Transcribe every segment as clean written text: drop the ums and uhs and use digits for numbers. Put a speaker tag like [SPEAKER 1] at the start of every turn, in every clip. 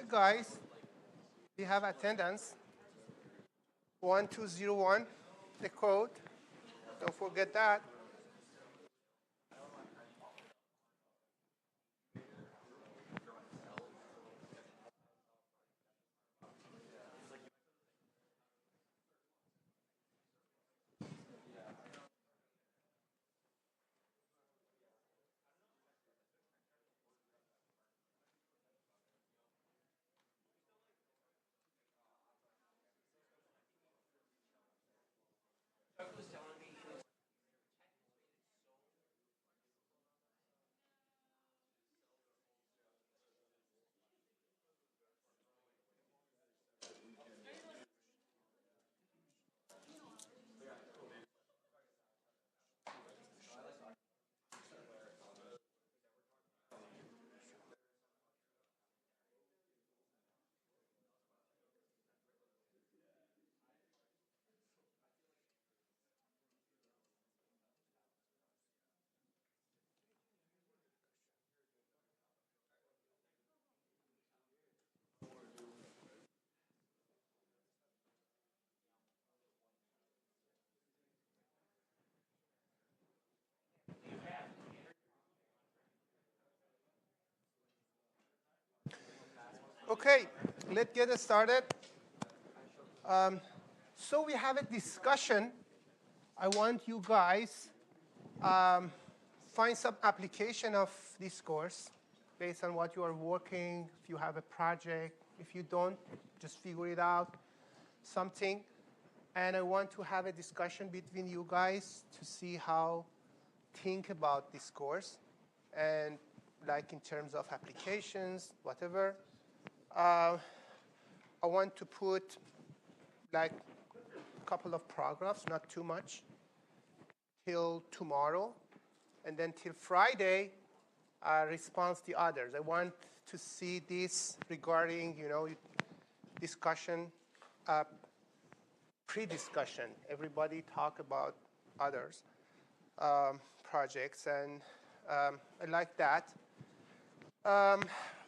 [SPEAKER 1] good, guys. We have attendance. 1201, the code. Don't forget that. Okay, let's get started. So we have a discussion. I want you guys find some application of this course based on what you are working. If you have a project, if you don't, just figure it out, something. And I want to have a discussion between you guys to see how think about this course and like in terms of applications, whatever. I want to put like a couple of paragraphs, not too much, till tomorrow. And then till Friday, response the others. I want to see this regarding, discussion, pre-discussion. Everybody talk about others, projects, and I like that.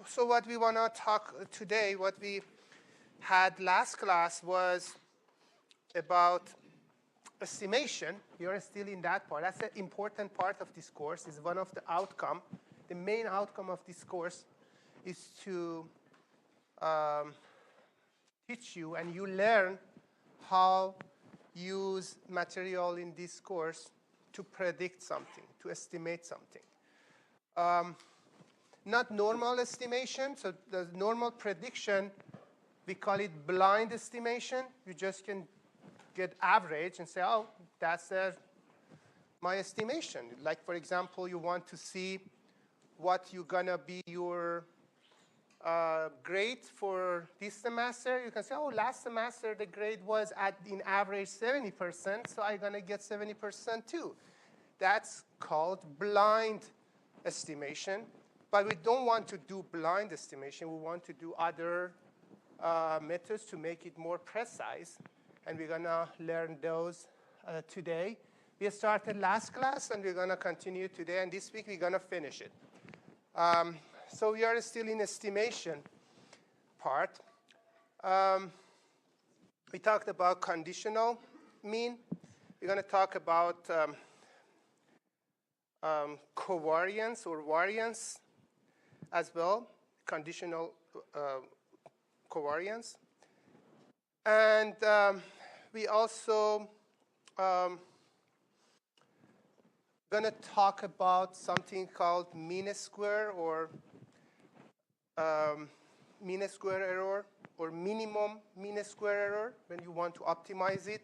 [SPEAKER 1] So what we want to talk today, what we had last class was about estimation. You're still in that part. That's an important part of this course. It's one of the outcome. The main outcome of this course is to teach you and you learn how use material in this course to predict something, to estimate something. Not normal estimation. So the normal prediction, we call it blind estimation. You just can get average and say, oh, that's my estimation. Like, for example, you want to see what you're going to be your grade for this semester. You can say, oh, last semester the grade was in average 70%, so I'm going to get 70% too. That's called blind estimation. But we don't want to do blind estimation. We want to do other methods to make it more precise. And we're going to learn those today. We started last class, and we're going to continue today. And this week, we're going to finish it. So we are still in estimation part. We talked about conditional mean. We're going to talk about covariance or variance as well, conditional covariance. And we also going to talk about something called mean square or mean square error or minimum mean square error when you want to optimize it.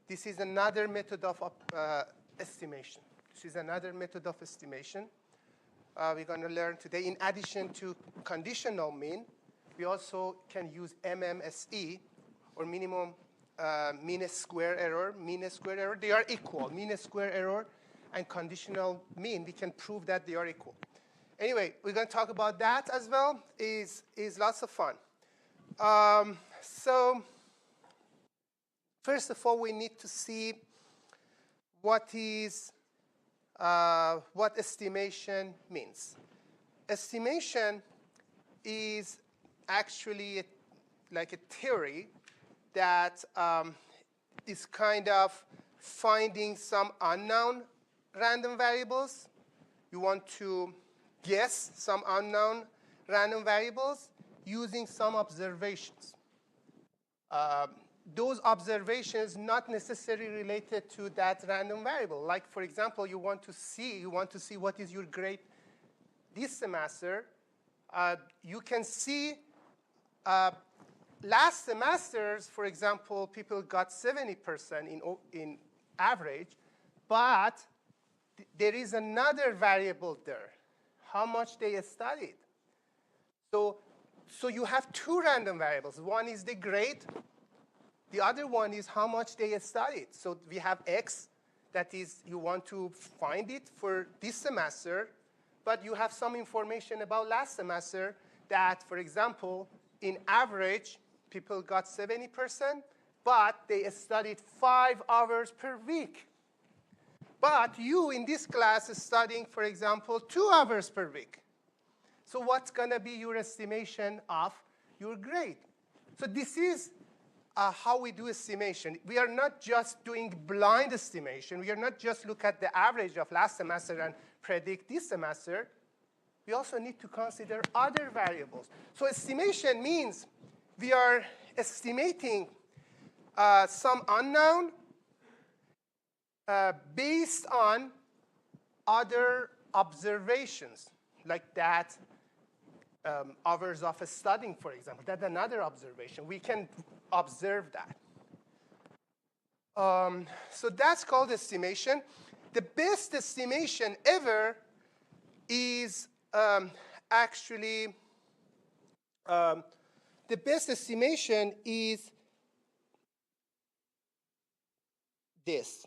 [SPEAKER 1] This is another method of estimation. This is another method of estimation we're going to learn today. In addition to conditional mean, we also can use MMSE or minimum mean square error. Mean square error, they are equal. Mean square error and conditional mean, we can prove that they are equal. Anyway, we're going to talk about that as well. Is lots of fun. So first of all, we need to see what estimation means. Estimation is actually like a theory that is kind of finding some unknown random variables. You want to guess some unknown random variables using some observations. Those observations not necessarily related to that random variable. Like, for example, you want to see what is your grade this semester. You can see last semesters, for example, people got 70% in average, but there is another variable there, how much they studied. So you have two random variables. One is the grade. The other one is how much they studied. So we have X, that is, you want to find it for this semester, but you have some information about last semester that, for example, in average, people got 70%, but they studied 5 hours per week. But you in this class is studying, for example, 2 hours per week. So what's going to be your estimation of your grade? So this is how we do estimation. We are not just doing blind estimation. We are not just look at the average of last semester and predict this semester. We also need to consider other variables. So estimation means we are estimating some unknown based on other observations, like that hours of studying, for example. That's another observation. We can observe that. So that's called estimation. The best estimation ever is actually, the best estimation is this.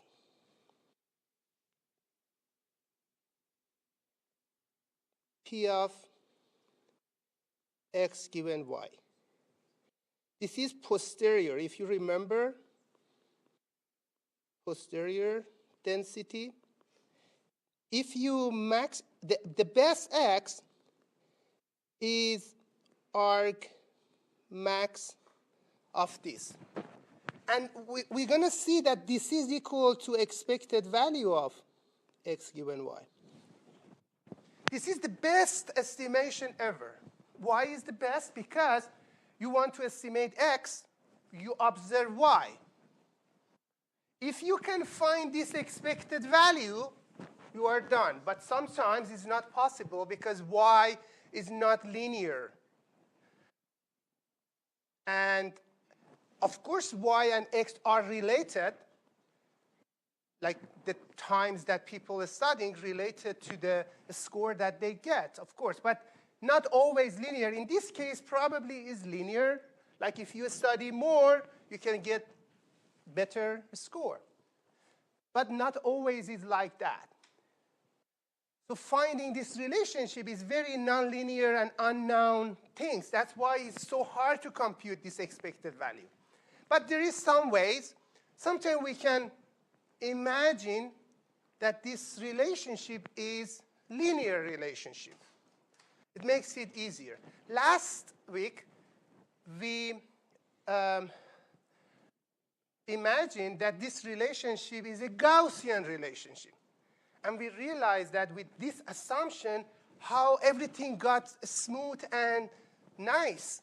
[SPEAKER 1] P of X given Y. This is posterior. If you remember, posterior density. If you max, the best X is arg max of this. And we're going to see that this is equal to expected value of X given Y. This is the best estimation ever. Why is the best? Because you want to estimate X, you observe Y. If you can find this expected value, you are done. But sometimes it's not possible because Y is not linear. And of course, Y and X are related, like the times that people are studying related to the score that they get, of course. But not always linear. In this case, probably is linear. Like if you study more, you can get better score. But not always is like that. So finding this relationship is very nonlinear and unknown things. That's why it's so hard to compute this expected value. But there is some ways. Sometimes we can imagine that this relationship is linear relationship. It makes it easier. Last week, we imagined that this relationship is a Gaussian relationship. And we realized that with this assumption, how everything got smooth and nice.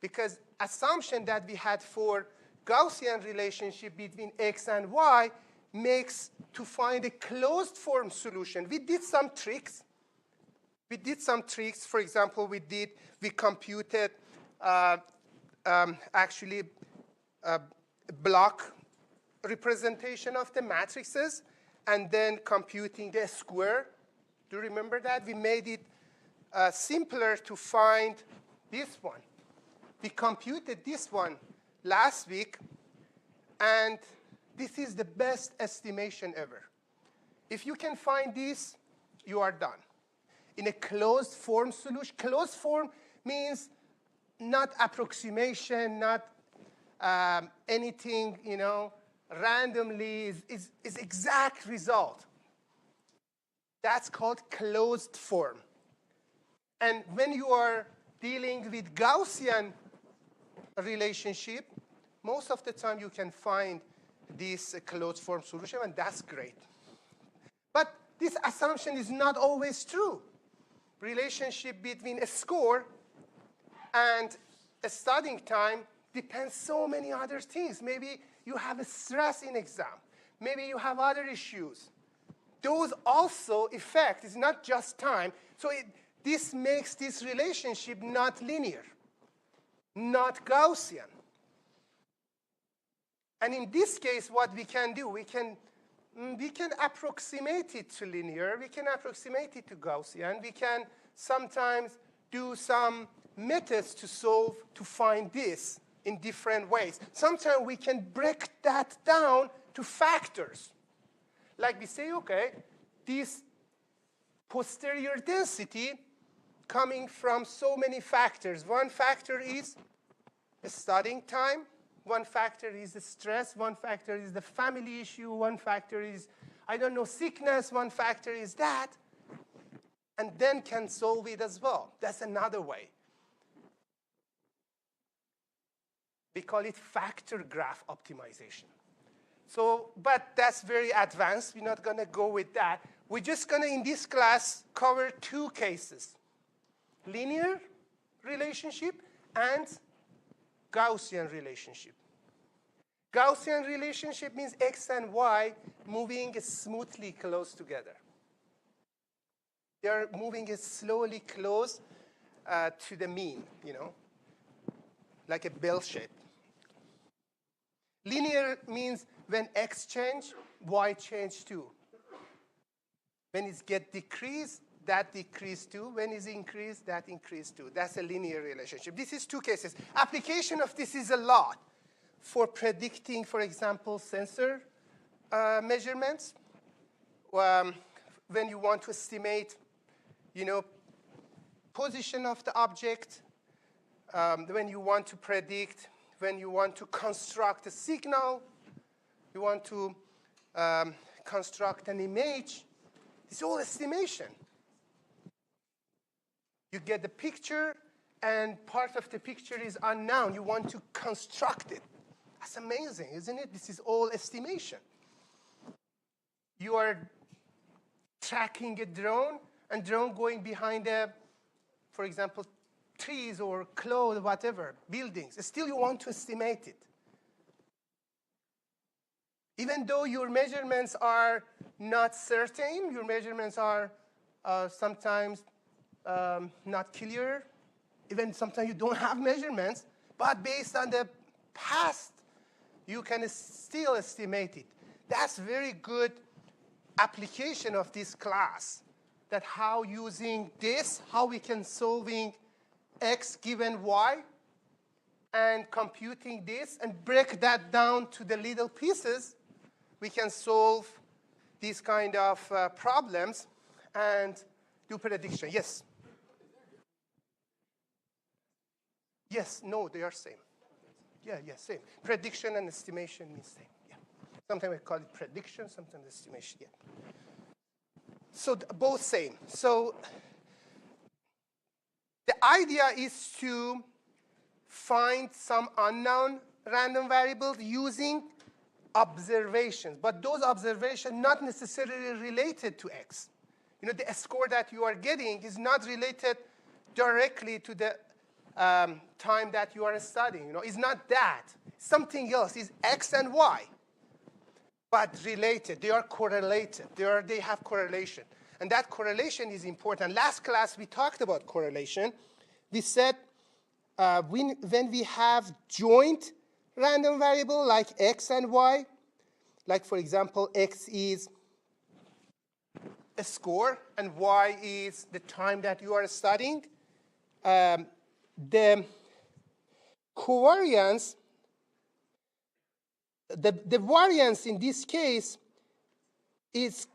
[SPEAKER 1] Because assumption that we had for Gaussian relationship between X and Y makes to find a closed form solution. We did some tricks. For example, we computed actually block representation of the matrices and then computing the square. Do you remember that? We made it simpler to find this one. We computed this one last week, and this is the best estimation ever. If you can find this, you are done. In a closed form solution, closed form means not approximation, not anything, randomly is exact result. That's called closed form. And when you are dealing with Gaussian relationship, most of the time you can find this closed form solution, and that's great. But this assumption is not always true. Relationship between a score and a studying time depends so many other things. Maybe you have a stress in exam. Maybe you have other issues. Those also affect, it's not just time. So this makes this relationship not linear, not Gaussian. And in this case, what we can do, we can approximate it to linear. We can approximate it to Gaussian. We can sometimes do some methods to solve, to find this in different ways. Sometimes we can break that down to factors. Like we say, OK, this posterior density coming from so many factors. One factor is the studying time. One factor is the stress. One factor is the family issue. One factor is, I don't know, sickness. One factor is that. And then can solve it as well. That's another way. We call it factor graph optimization. So, but that's very advanced. We're not going to go with that. We're just going to, in this class, cover two cases. Linear relationship and Gaussian relationship. Gaussian relationship means x and y moving smoothly close together. They are moving slowly close to the mean, you know, like a bell shape. Linear means when x change, y change too. When it gets decreased, that decrease too. When it's increased, that increase too. That's a linear relationship. This is two cases. Application of this is a lot for predicting, for example, sensor measurements. When you want to estimate, you know, position of the object, when you want to predict, when you want to construct a signal, you want to construct an image. It's all estimation. You get the picture, and part of the picture is unknown. You want to construct it. That's amazing, isn't it? This is all estimation. You are tracking a drone, and drone going behind for example, trees or clothes, whatever, buildings. Still, you want to estimate it. Even though your measurements are not certain, your measurements are sometimes not clear. Even sometimes you don't have measurements, but based on the past, you can still estimate it. That's very good application of this class, that how using this, how we can solving x given y, and computing this, and break that down to the little pieces, we can solve these kind of problems and do prediction. Yes? Yes, no, they are same. Yeah, same. Prediction and estimation means same. Yeah. Sometimes we call it prediction, sometimes estimation. Yeah. So both same. So the idea is to find some unknown random variables using observations. But those observations not necessarily related to x. You know, the score that you are getting is not related directly to the time that you are studying. You know, it's not that. Something else is x and y, but related. They are correlated. They have correlation. And that correlation is important. Last class, we talked about correlation. We said when we have joint random variable like x and y, like, for example, x is a score and y is the time that you are studying, the covariance, the variance in this case is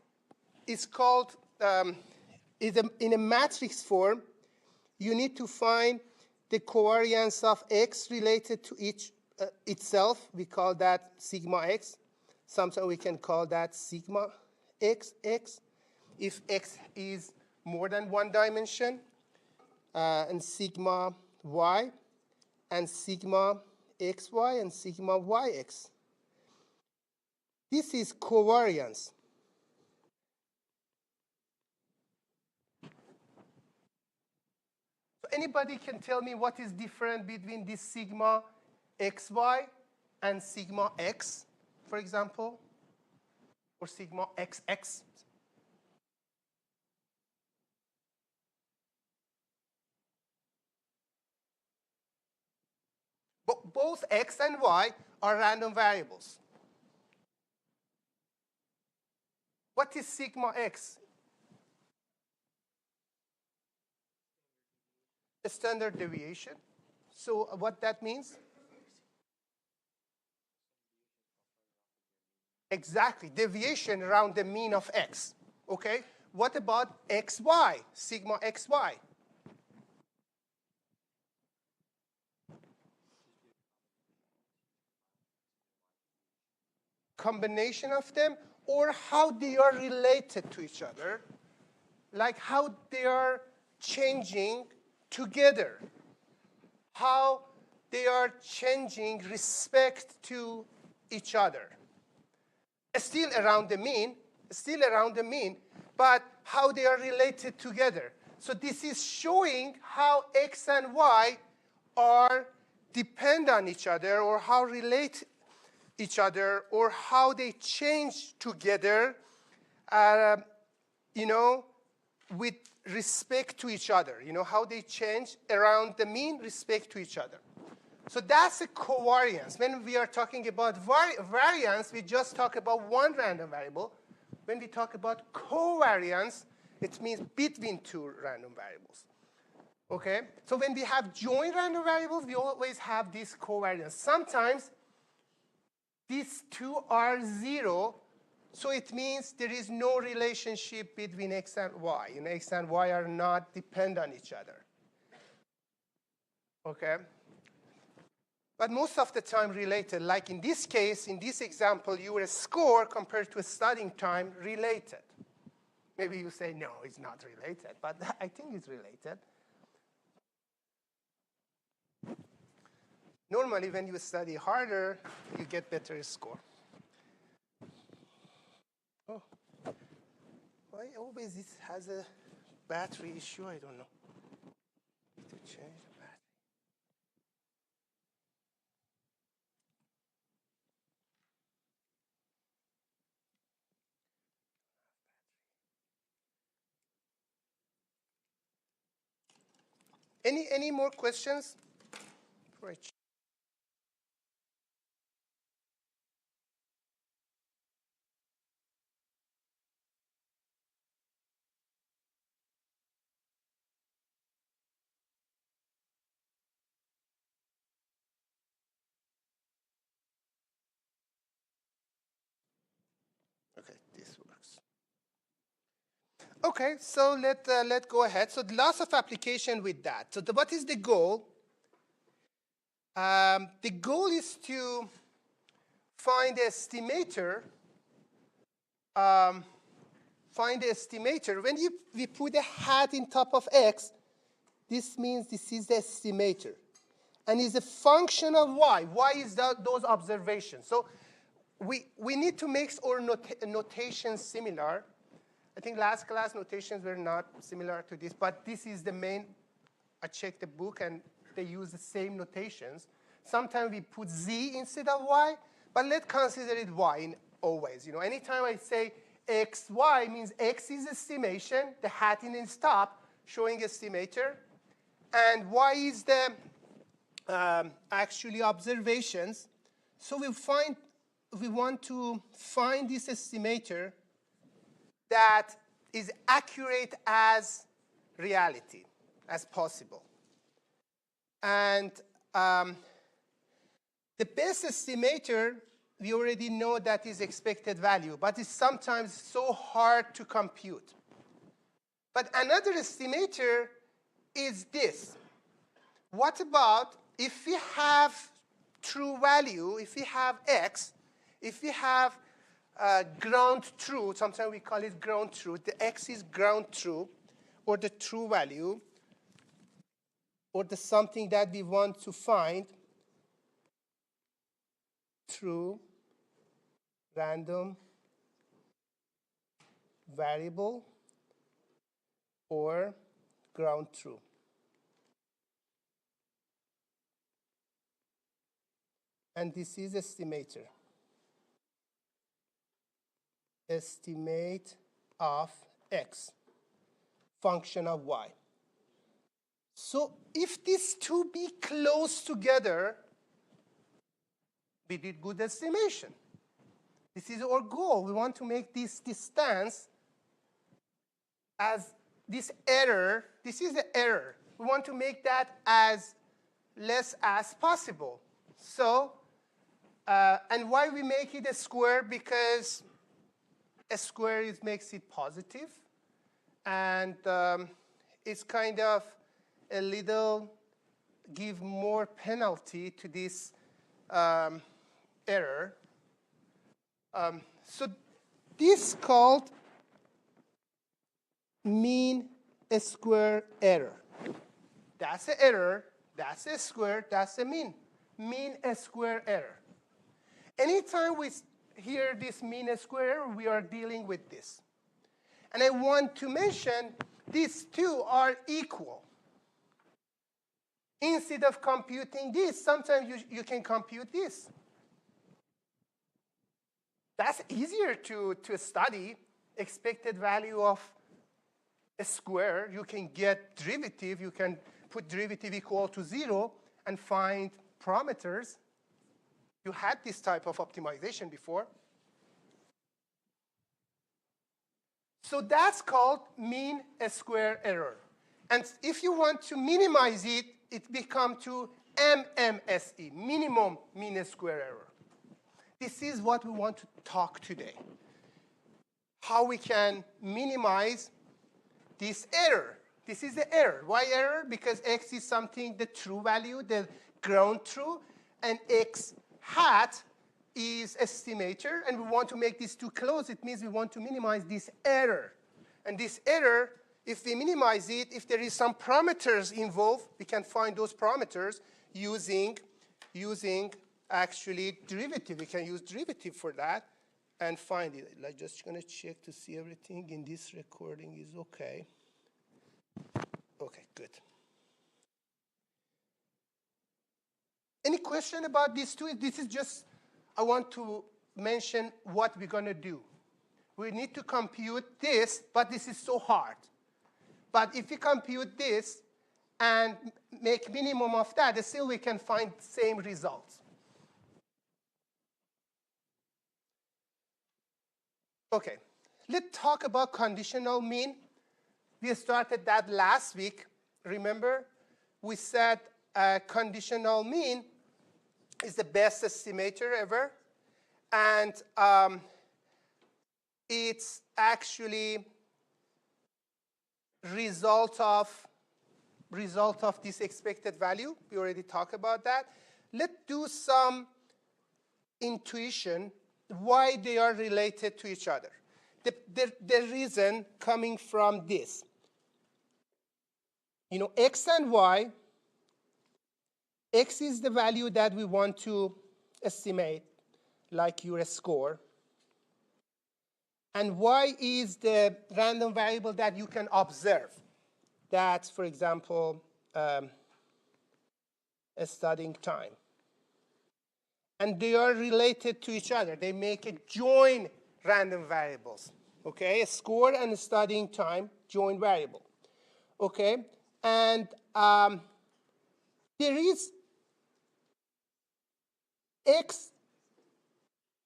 [SPEAKER 1] called, in a matrix form, you need to find the covariance of x related to itself. We call that sigma x. Sometimes we can call that sigma x, if x is more than one dimension. and sigma y, and sigma xy, and sigma yx. This is covariance. So anybody can tell me what is different between this sigma xy and sigma x, for example, or sigma xx? But both x and y are random variables. What is sigma x? A standard deviation. So what that means? Exactly, deviation around the mean of x. Okay? What about xy, sigma xy? Combination of them, or how they are related to each other, like how they are changing together, how they are changing respect to each other. Still around the mean, but how they are related together. So this is showing how x and y are depend on each other, or how relate each other, or how they change together, with respect to each other. How they change around the mean respect to each other. So that's a covariance. When we are talking about variance, we just talk about one random variable. When we talk about covariance, it means between two random variables. Okay? So when we have joint random variables, we always have this covariance. Sometimes these two are 0, so it means there is no relationship between x and y. X and y are not dependent on each other. Okay? But most of the time related. Like in this case, in this example, your score compared to a studying time related. Maybe you say, no, it's not related, but I think it's related. Normally, when you study harder, you get better score. Oh, why always this has a battery issue? I don't know. Need to change the battery. Any more questions? Right. Okay, this works. Okay, so let's go ahead. So lots of application with that. So what is the goal? The goal is to find the estimator. When we put a hat in top of x, this means this is the estimator. And is a function of y. Y is those observations. So we need to make our notations similar. I think last class notations were not similar to this, but this is the main. I checked the book, and they use the same notations. Sometimes we put z instead of y, but let's consider it y in always. Anytime I say xy means x is estimation, the hat in its top showing estimator, and y is the actually observations. So we want to find this estimator that is accurate as reality, as possible. And the best estimator, we already know that is expected value, but it's sometimes so hard to compute. But another estimator is this. What about if we have true value, if we have x, if we have ground truth, sometimes we call it ground truth, the x is ground truth, or the true value, or the something that we want to find through random variable or ground true. And this is estimator. Estimate of x, function of y. So if these two be close together, we did good estimation. This is our goal. We want to make this distance as this error, this is the error. We want to make that as less as possible. So, and why we make it a square? Because a square makes it positive, and it's kind of a little give more penalty to this error. So this is called mean square error. That's an error, that's a square, that's a mean. Mean square error. Anytime we hear this mean square error, we are dealing with this. And I want to mention these two are equal. Instead of computing this, sometimes you can compute this. That's easier to study. Expected value of a square, you can get derivative. You can put derivative equal to 0 and find parameters. You had this type of optimization before. So that's called mean square error. And if you want to minimize it, it becomes to MMSE, minimum mean square error. This is what we want to talk today. How we can minimize this error. This is the error. Why error? Because x is something, the true value, the ground true, and x hat is estimator, and we want to make these two close. It means we want to minimize this error. And this error, if we minimize it, if there is some parameters involved, we can find those parameters using actually derivative. We can use derivative for that and find it. I'm just going to check to see everything in this recording is okay. Okay, good. Any question about these two? This is just, I want to mention what we're going to do. We need to compute this, but this is so hard. But if we compute this and make minimum of that, still we can find same results. Okay, let's talk about conditional mean. We started that last week. Remember, we said conditional mean is the best estimator ever. And it's actually result of this expected value. We already talked about that. Let's do some intuition why they are related to each other. The reason coming from this. You know, x and y, x is the value that we want to estimate, like your score. And y is the random variable that you can observe. That's, for example, a studying time. And they are related to each other. They make a joint random variables. Okay, a score and a studying time, joint variable. Okay, and there is x.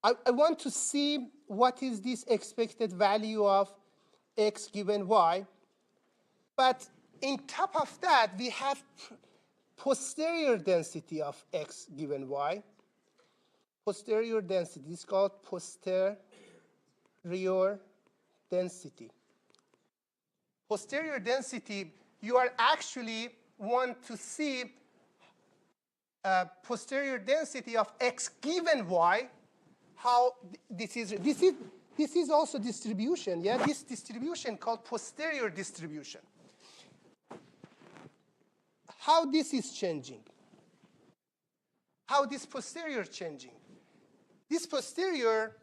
[SPEAKER 1] I want to see what is this expected value of x given y. But in top of that, we have posterior density of x given y. Posterior density is called posterior density. Posterior density, you are actually want to see posterior density of x given y. How this is also distribution. Yeah, this distribution called posterior distribution. how this is changing, how this posterior changing. This posterior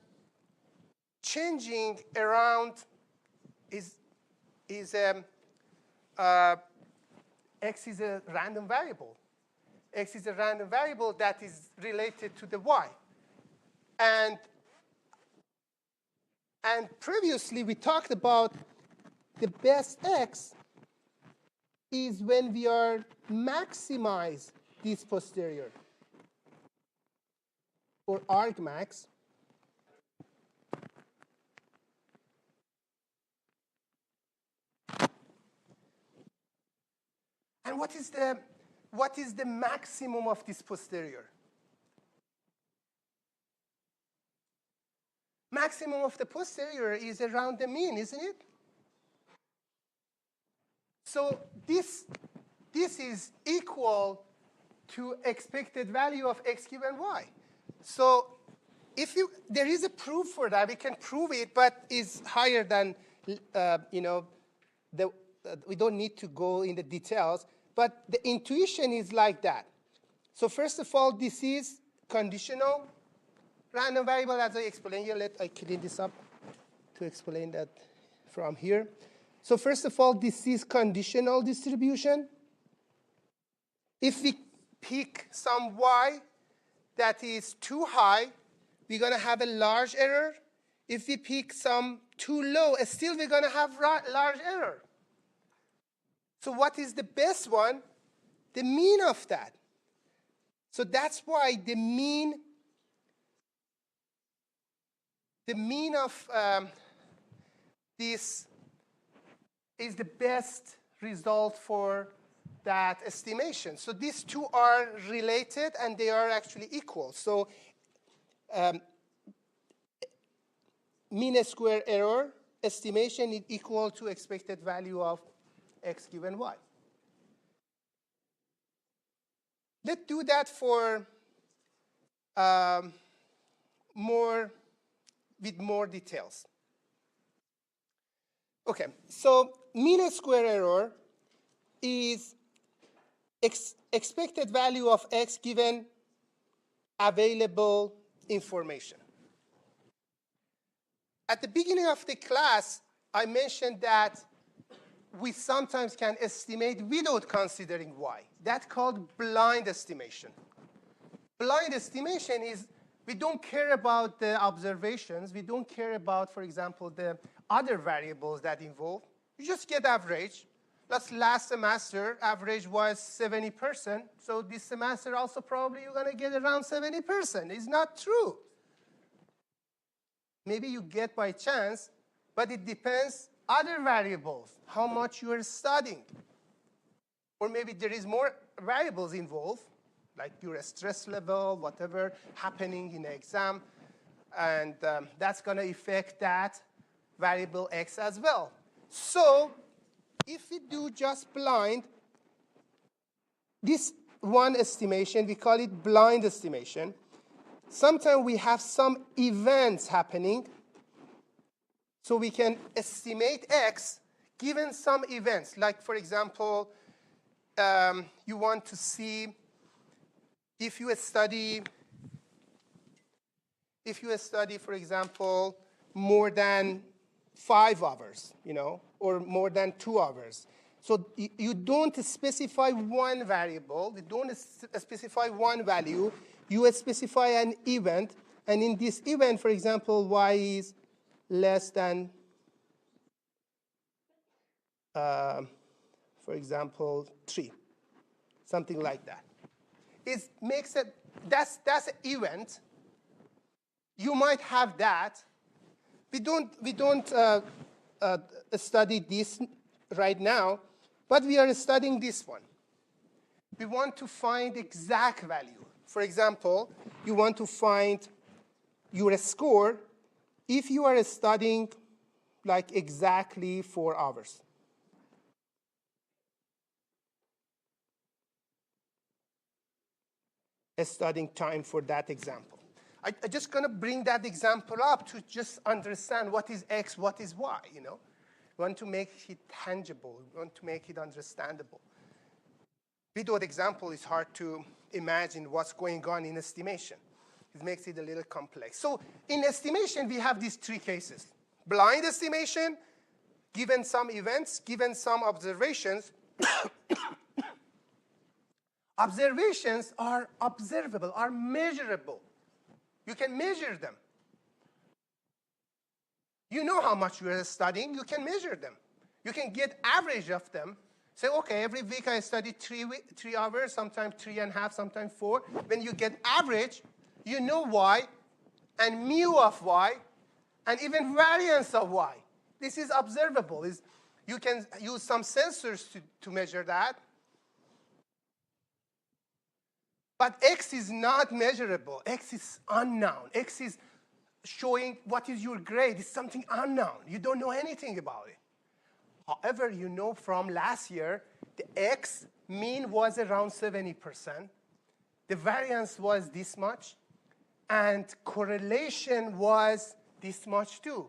[SPEAKER 1] changing around is x is a random variable. X is a random variable that is related to the y. And previously, we talked about the best x is when we are maximize this posterior, or argmax. And what is the maximum of this posterior? Maximum of the posterior is around the mean, isn't it? So this is equal to expected value of x given y. So there is a proof for that. We can prove it, but it's higher than, we don't need to go in the details. But the intuition is like that. So first of all, this is conditional random variable, as I explained here. Let I clean this up to explain that from here. So first of all, this is conditional distribution. If we pick some y that is too high, we're going to have a large error. If we pick some too low, still we're going to have large error. So what is the best one? The mean of that. So that's why the mean of this is the best result for that estimation. So these two are related, and they are actually equal. So mean square error estimation is equal to expected value of x given y. Let's do that for with more details. Okay, so mean square error is expected value of x given available information. At the beginning of the class, I mentioned that we sometimes can estimate without considering y. That's called blind estimation. Blind estimation is we don't care about the observations. We don't care about, for example, the other variables that involve. You just get average. Last semester, average was 70%. So this semester also probably you're going to get around 70%. It's not true. Maybe you get by chance, but it depends other variables, how much you are studying. Or maybe there is more variables involved, like your stress level, whatever happening in the exam. And that's going to affect that variable x as well. So if we do just blind, this one estimation, we call it blind estimation. Sometimes we have some events happening. So we can estimate x given some events. Like, for example, you want to see if you study, for example, more than 5 hours, or more than 2 hours. So you don't specify one variable. You don't specify one value. You specify an event. And in this event, for example, y is less than, for example, 3, something like that. It makes it, that's an event. You might have that. We don't study this right now, but we are studying this one. We want to find exact value. For example, you want to find your score if you are studying like exactly 4 hours. Studying time for that example. I'm just going to bring that example up to just understand what is x, what is y, We want to make it tangible. We want to make it understandable. without example, it's hard to imagine what's going on in estimation. It makes it a little complex. So in estimation, we have these three cases. Blind estimation, given some events, given some observations. Observations are observable, are measurable. You can measure them. You know how much you are studying. You can measure them. You can get average of them. Say, OK, every week I study 3 hours, sometimes 3.5, sometimes 4. When you get average, you know y, and mu of y, and even variance of y. This is observable. You can use some sensors to measure that. But x is not measurable. X is unknown. X is showing what is your grade. It's something unknown. You don't know anything about it. However, you know from last year, the x mean was around 70%. The variance was this much. And correlation was this much too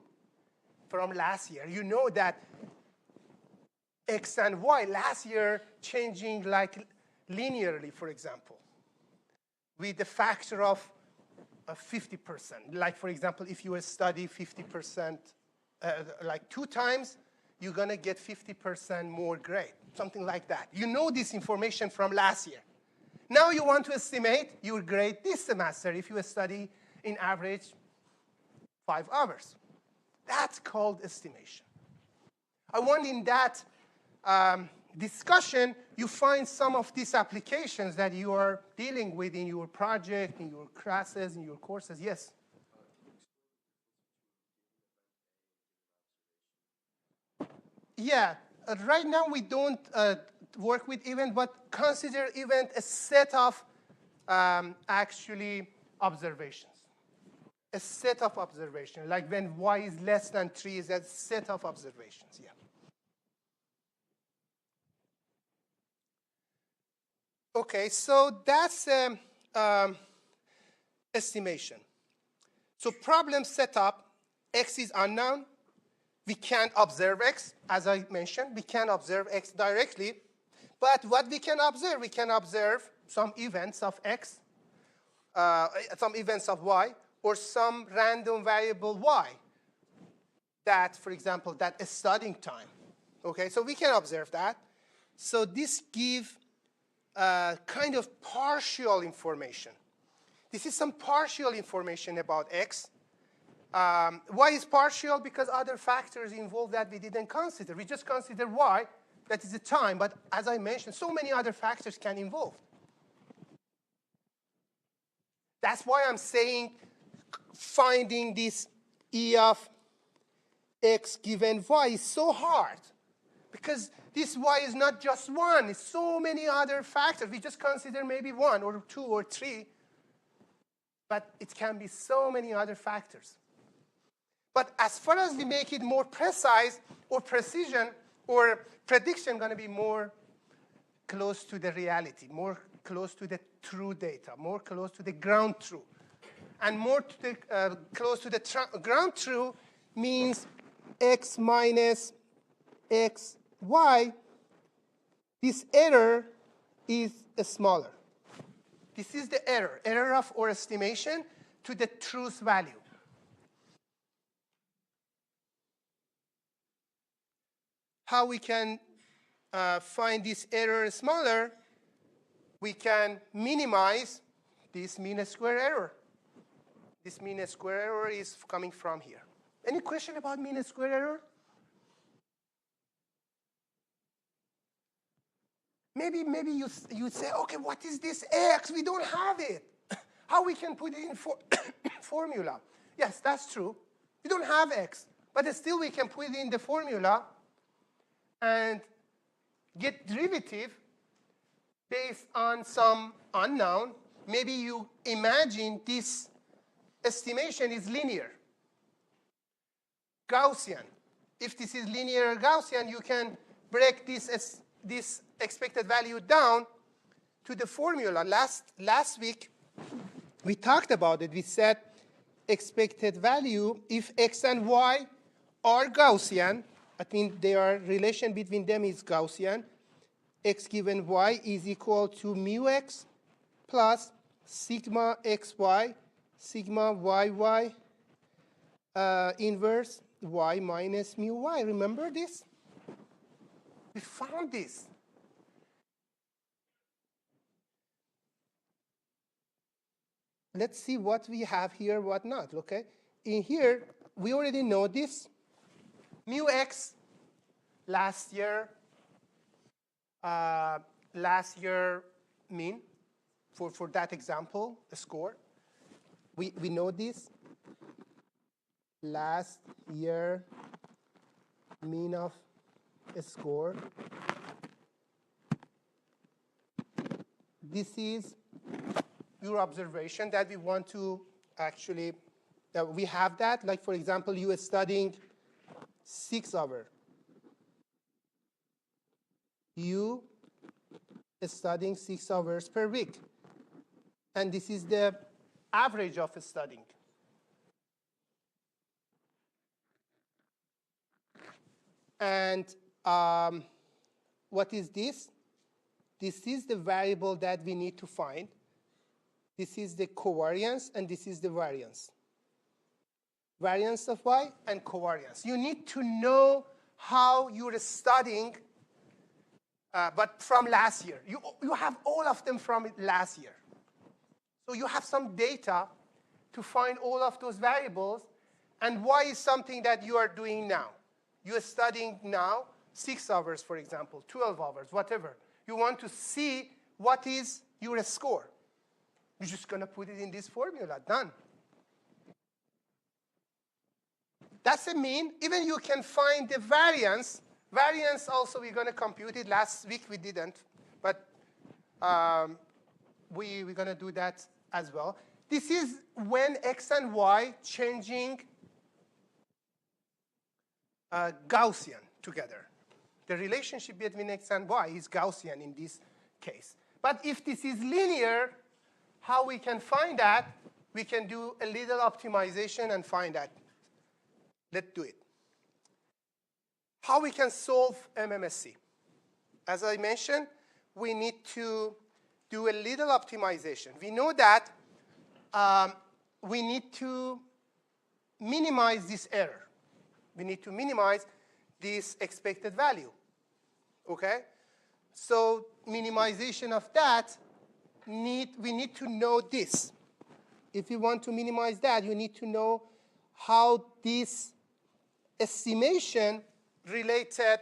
[SPEAKER 1] from last year. You know that x and y last year changing like linearly, for example, with a factor of 50%. Like, for example, if you study 50%, like 2 times, you're going to get 50% more grade, something like that. You know this information from last year. Now you want to estimate your grade this semester if you study in average 5 hours. That's called estimation. I want in that discussion, you find some of these applications that you are dealing with in your project, in your classes, in your courses. Yes? Yeah. Right now, we don't work with event, but consider event a set of actually observations. A set of observations. Like when y is less than 3 is a set of observations. Yeah. OK, so that's estimation. So problem setup, x is unknown. We can't observe x, as I mentioned. We can't observe x directly. But what we can observe some events of x, some events of y, or some random variable y that, for example, that is studying time. OK, so we can observe that. So this gives kind of partial information. This is some partial information about x. Y is partial because other factors involved that we didn't consider. We just consider y, that is the time. But as I mentioned, so many other factors can involve. That's why I'm saying finding this E of x given y is so hard. Because this y is not just 1. It's so many other factors. We just consider maybe 1 or 2 or 3. But it can be so many other factors. But as far as we make it more precise or precision or prediction, going to be more close to the reality, more close to the true data, more close to the ground truth. And more to the, close to the ground truth means x minus x, y. This error is smaller. This is the error of our estimation to the truth value. How we can find this error smaller? We can minimize this mean square error. This mean square error is coming from here. Any question about mean square error? Maybe you'd say, OK, what is this x? We don't have it. How we can put it in formula? Yes, that's true. We don't have x. But still, we can put it in the formula and get derivative based on some unknown. Maybe you imagine this estimation is linear, Gaussian. If this is linear Gaussian, you can break this expected value down to the formula. Last week, we talked about it. We said expected value, if x and y are Gaussian, I mean their relation between them is Gaussian, x given y is equal to mu x plus sigma xy, sigma yy inverse y minus mu y. Remember this? We found this. Let's see what we have here, what not, okay? In here, we already know this. Mu x last year mean, for that example, the score. We know this. Last year mean of a score. This is your observation that we want to actually, that we have that. Like, for example, you are studying 6 hours. You are studying 6 hours per week. And this is the average of studying. And what is this? This is the variable that we need to find. This is the covariance, and this is the variance. Variance of y and covariance. You need to know how you're studying, but from last year. You have all of them from last year. So you have some data to find all of those variables, and y is something that you are doing now. You are studying now 6 hours, for example, 12 hours, whatever. You want to see what is your score. You're just going to put it in this formula. Done. That's a mean. Even you can find the variance. Variance also we're going to compute it. Last week we didn't, but we're going to do that as well. This is when x and y changing Gaussian together. The relationship between x and y is Gaussian in this case. But if this is linear, how we can find that? We can do a little optimization and find that. Let's do it. How we can solve MMSE? As I mentioned, we need to do a little optimization. We know that we need to minimize this error. We need to minimize this expected value. Okay? So minimization of that, we need to know this. If you want to minimize that, you need to know how this estimation related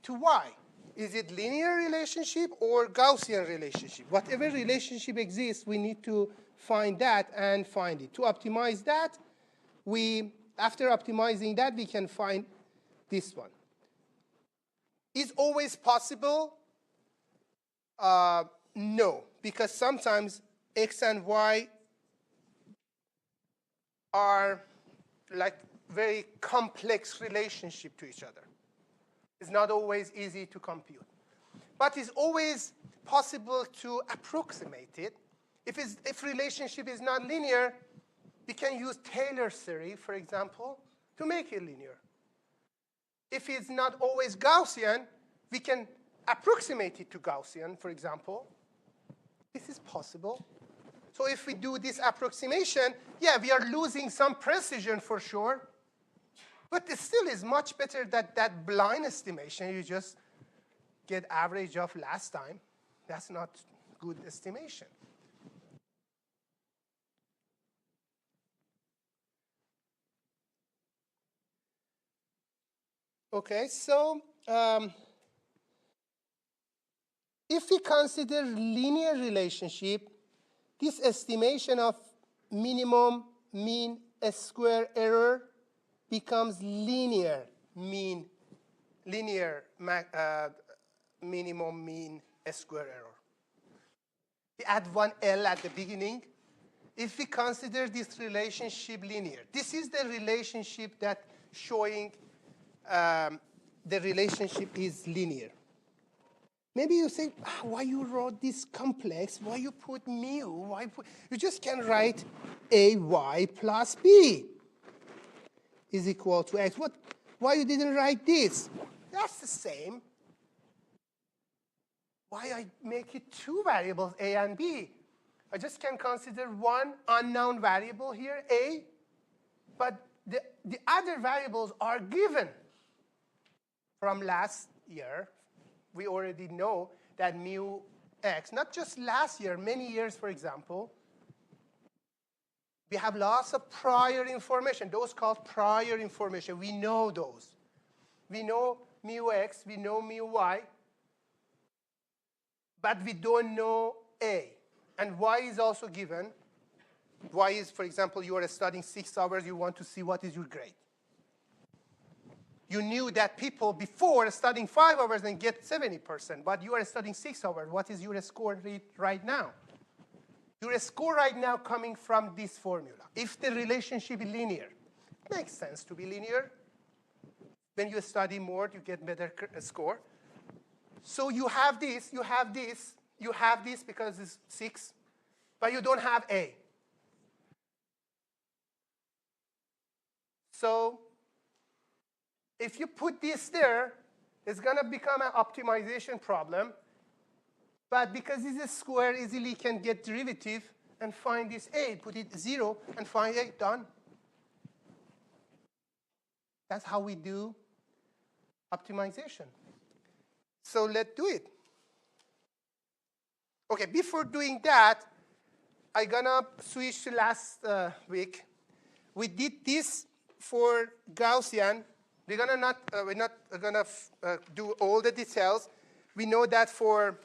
[SPEAKER 1] to y. Is it linear relationship or Gaussian relationship? Whatever relationship exists, we need to find that and find it. To optimize that, after optimizing that, we can find this one. Is always possible? No, because sometimes x and y are like very complex relationship to each other. It's not always easy to compute. But it's always possible to approximate it. If relationship is not linear, we can use Taylor series, for example, to make it linear. If it's not always Gaussian, we can approximate it to Gaussian, for example. This is possible. So if we do this approximation, yeah, we are losing some precision for sure. But it still is much better than that blind estimation. You just get average of last time. That's not good estimation. Okay, so if we consider linear relationship, this estimation of minimum mean square error becomes linear minimum mean square error. We add one L at the beginning. If we consider this relationship linear, this is the relationship that showing the relationship is linear. Maybe you say, why you wrote this complex? Why you put mu? You just can write AY plus B is equal to X. Why you didn't write this? That's the same. Why I make it two variables, a and b? I just can consider one unknown variable here, a, but the other variables are given. From last year, we already know that mu x, not just last year, many years, for example, we have lots of prior information. Those called prior information. We know those. We know mu x, we know mu y, but we don't know a. And y is also given. Y is, for example, you are studying 6 hours, you want to see what is your grade. You knew that people before studying 5 hours and get 70%, but you are studying 6 hours. What is your score right now? Your score right now coming from this formula. If the relationship is linear, it makes sense to be linear. When you study more, you get better score. So you have this, you have this, you have this because it's 6, but you don't have A. So if you put this there, it's going to become an optimization problem. But because this is square, easily can get derivative and find this A, put it 0, and find A, done. That's how we do optimization. So let's do it. OK, before doing that, I'm going to switch to last week. We did this for Gaussian. We're not going to do all the details. We know that for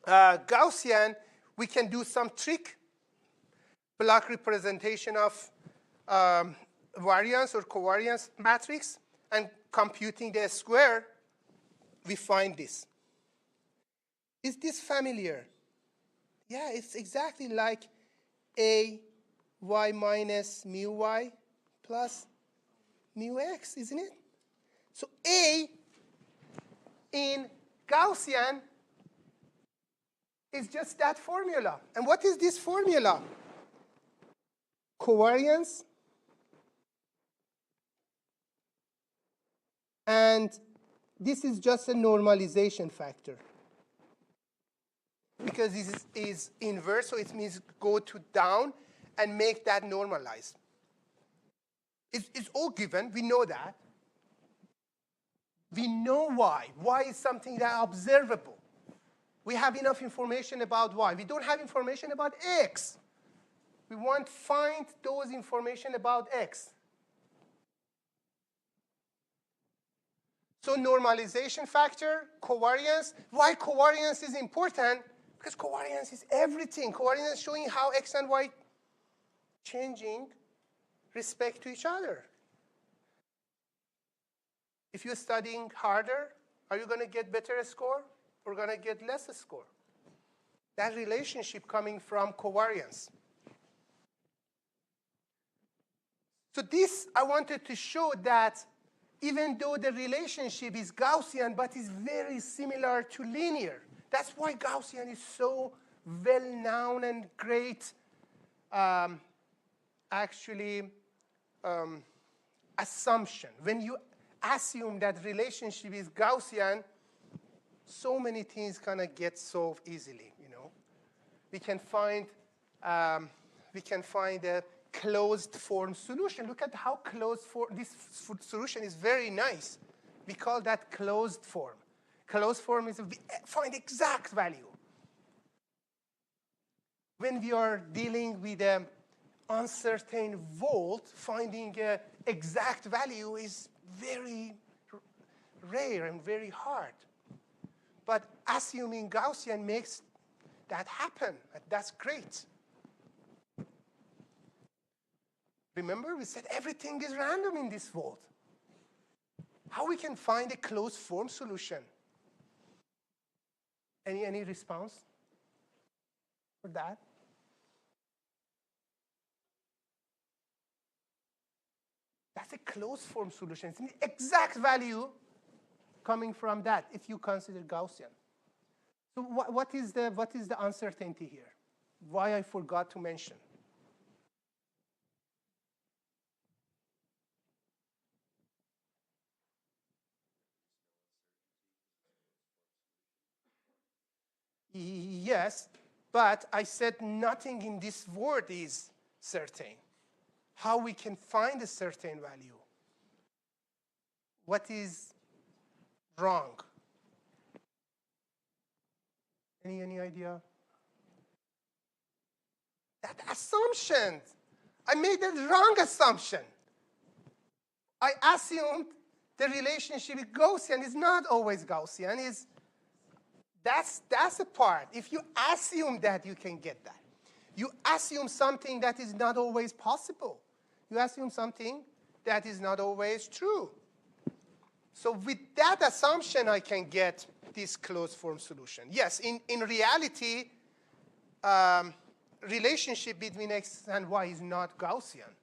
[SPEAKER 1] Gaussian, we can do some trick, block representation of variance or covariance matrix, and computing the square, we find this. Is this familiar? Yeah, it's exactly like a y minus mu y plus mu x, isn't it? So A in Gaussian is just that formula. And what is this formula? Covariance and this is just a normalization factor. Because this is inverse, so it means go to down and make that normalized. It's all given. We know that. We know y. Y is something that is observable. We have enough information about y. We don't have information about x. We want to find those information about x. So normalization factor, covariance. Why covariance is important? Because covariance is everything. Covariance is showing how x and y changing respect to each other. If you're studying harder, are you going to get better score or going to get less score? That relationship coming from covariance. So this, I wanted to show that even though the relationship is Gaussian, but is very similar to linear. That's why Gaussian is so well-known and great, assumption. When you assume that relationship is Gaussian, so many things kind of get solved easily. You know, we can find a closed form solution. Look at how closed form. This solution is very nice. We call that closed form. Closed form is we find exact value. When we are dealing with an uncertain volt, finding an exact value is very rare and very hard. But assuming Gaussian makes that happen. That's great. Remember, we said everything is random in this volt. How we can find a closed form solution? Any response for that? That's a closed form solution. It's the exact value coming from that if you consider Gaussian. So what is the uncertainty here? Why I forgot to mention? Yes, but I said nothing in this word is certain. How we can find a certain value? What is wrong? Any idea? That assumption. I made a wrong assumption. I assumed the relationship with Gaussian is not always Gaussian. That's the part. If you assume that, you can get that. You assume something that is not always possible. You assume something that is not always true. So with that assumption, I can get this closed form solution. Yes, in reality, relationship between x and y is not Gaussian.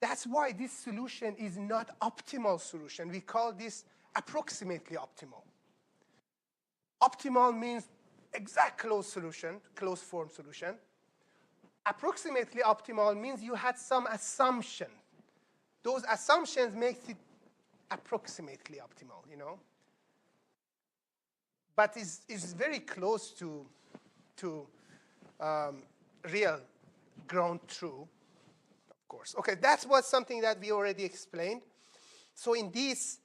[SPEAKER 1] That's why this solution is not optimal solution. We call this approximately optimal. Optimal means exact closed solution, closed form solution. Approximately optimal means you had some assumption. Those assumptions make it approximately optimal, you know. But it's very close to real ground true, of course. OK, that was something that we already explained. So in this,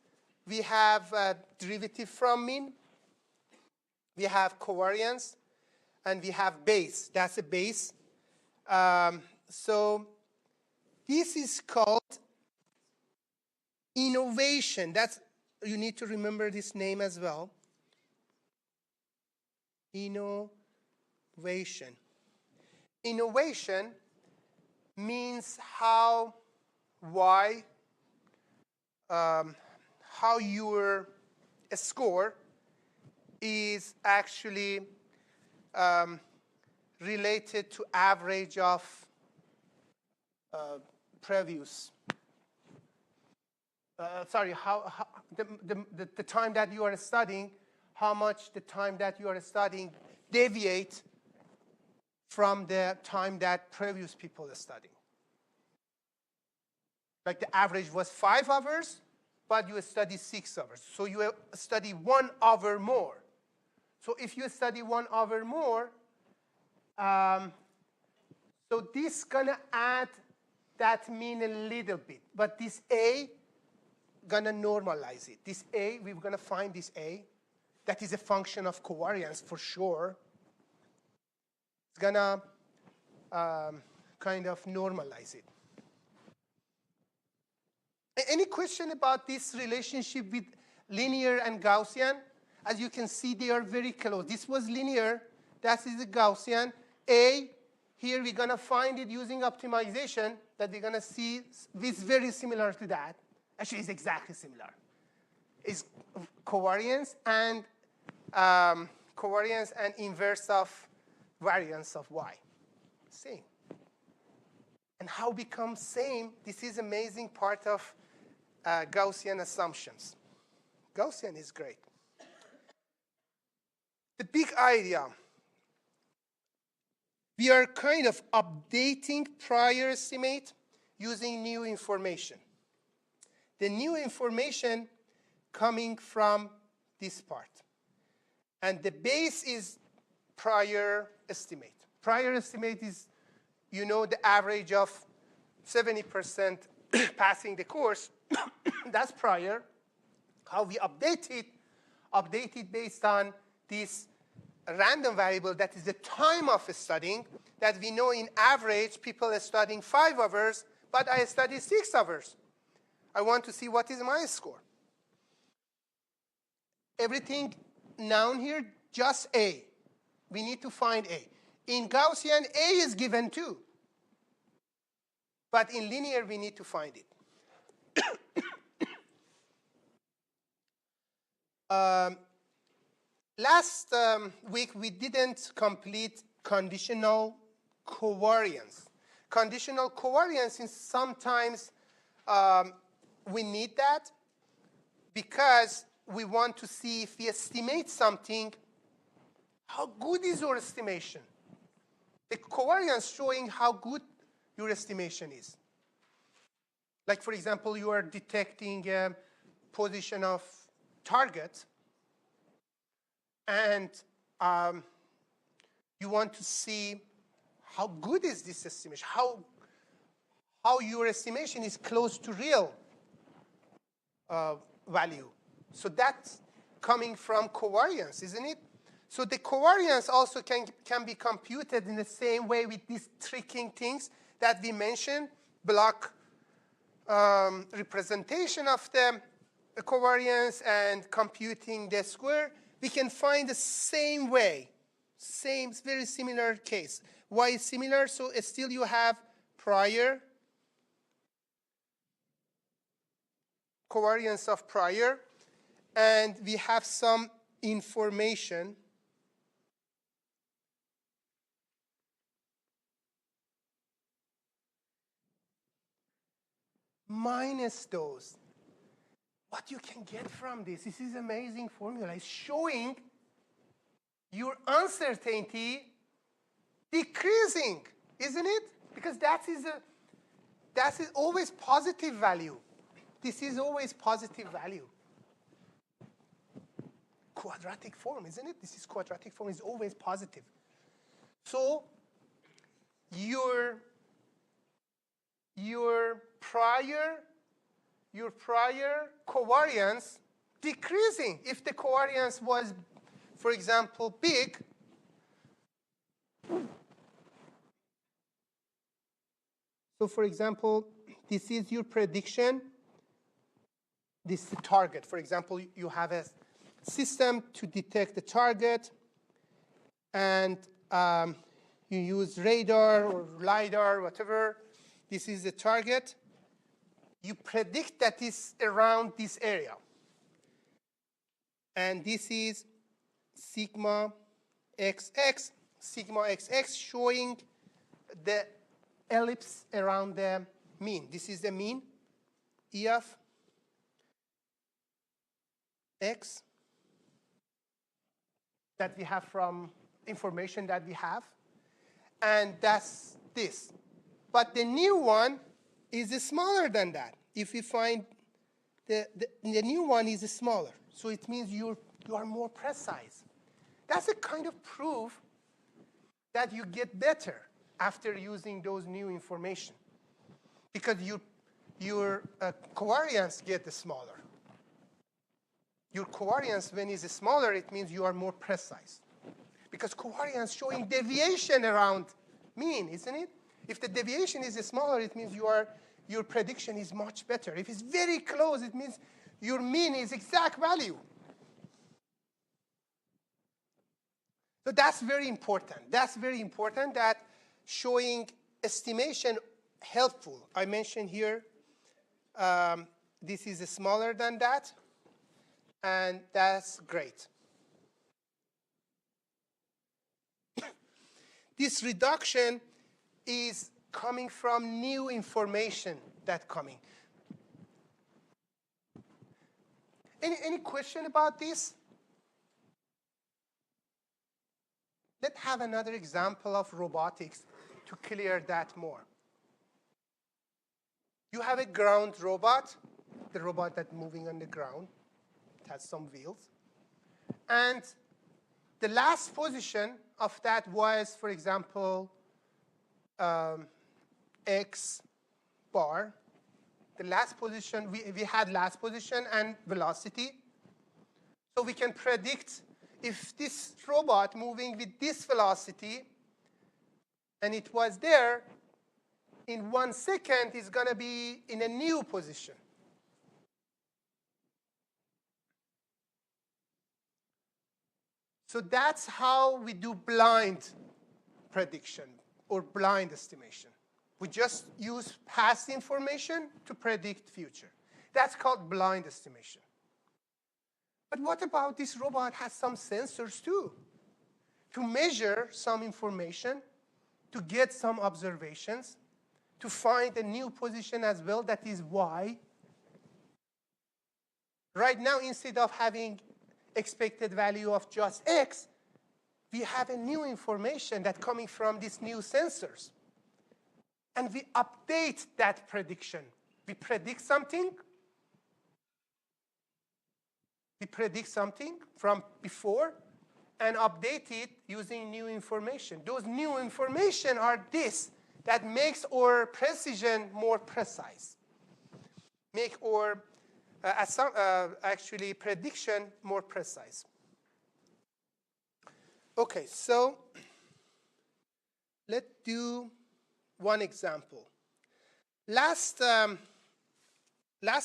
[SPEAKER 1] we have derivative from mean. We have covariance. And we have base. That's a base. So this is called innovation. You need to remember this name as well. Innovation. Innovation means how your score is actually related to average of previous. The time that you are studying, how much the time that you are studying deviate from the time that previous people are studying. Like the average was 5 hours, but you study 6 hours. So you study 1 hour more. So if you study 1 hour more, so this is going to add that mean a little bit. But this A, going to normalize it. This A, we're going to find this A. That is a function of covariance for sure. It's going to kind of normalize it. Any question about this relationship with linear and Gaussian? As you can see, they are very close. This was linear. That is a Gaussian. A, here we're going to find it using optimization that we're going to see is very similar to that. Actually, it's exactly similar. It's covariance and inverse of variance of y. Same. And how become same? This is amazing part of Gaussian assumptions. Gaussian is great. The big idea, we are kind of updating prior estimate using new information. The new information coming from this part. And the base is prior estimate. Prior estimate is, you know, the average of 70% passing the course. That's prior. How we update it based on this random variable that is the time of studying, that we know in average people are studying 5 hours, but I study 6 hours. I want to see what is my score. Everything known here, just A. We need to find A. In Gaussian, A is given too. But in linear, we need to find it. Last week, we didn't complete conditional covariance. Conditional covariance is sometimes we need that because we want to see if we estimate something, how good is your estimation? The covariance showing how good your estimation is. Like, for example, you are detecting a position of target, And you want to see how good is this estimation, how your estimation is close to real value. So that's coming from covariance, isn't it? So the covariance also can be computed in the same way with these tricking things that we mentioned, block representation of the covariance and computing the square. We can find the same way, very similar case. Why is similar? So still you have prior, covariance of prior, and we have some information minus those. What you can get from this is amazing formula. It's showing your uncertainty decreasing, isn't it? Because that is always positive value. This is always positive value. Quadratic form, isn't it? This is quadratic form, is always positive. So your prior covariance decreasing. If the covariance was, for example, big, so for example, this is your prediction. This is the target. For example, you have a system to detect the target, and you use radar or LiDAR, whatever. This is the target. You predict that it's around this area. And this is sigma xx, showing the ellipse around the mean. This is the mean, E of x, that we have from information that we have. And that's this. But the new one is smaller than that. If we find the new one is smaller. So it means you are more precise. That's a kind of proof that you get better after using those new information. Because your covariance gets smaller. Your covariance, when it's smaller, it means you are more precise. Because covariance showing deviation around mean, isn't it? If the deviation is smaller, it means your prediction is much better. If it's very close, it means your mean is exact value. So that's very important. That's very important, that showing estimation helpful. I mentioned here, this is smaller than that, and that's great. This reduction is coming from new information that's coming. Any question about this? Let's have another example of robotics to clear that more. You have a ground robot, the robot that's moving on the ground. It has some wheels. And the last position of that was, for example, x bar. The last position, we had last position and velocity. So we can predict if this robot moving with this velocity, and it was there, in 1 second is going to be in a new position. So that's how we do blind prediction or blind estimation. We just use past information to predict future. That's called blind estimation. But what about this robot has some sensors too, to measure some information, to get some observations, to find a new position as well, that is y. Right now, instead of having expected value of just x, we have a new information that's coming from these new sensors. And we update that prediction. We predict something. We predict something from before, and update it using new information. Those new information are this that makes our precision more precise, make our actually prediction more precise. Okay, so let's do one example. Last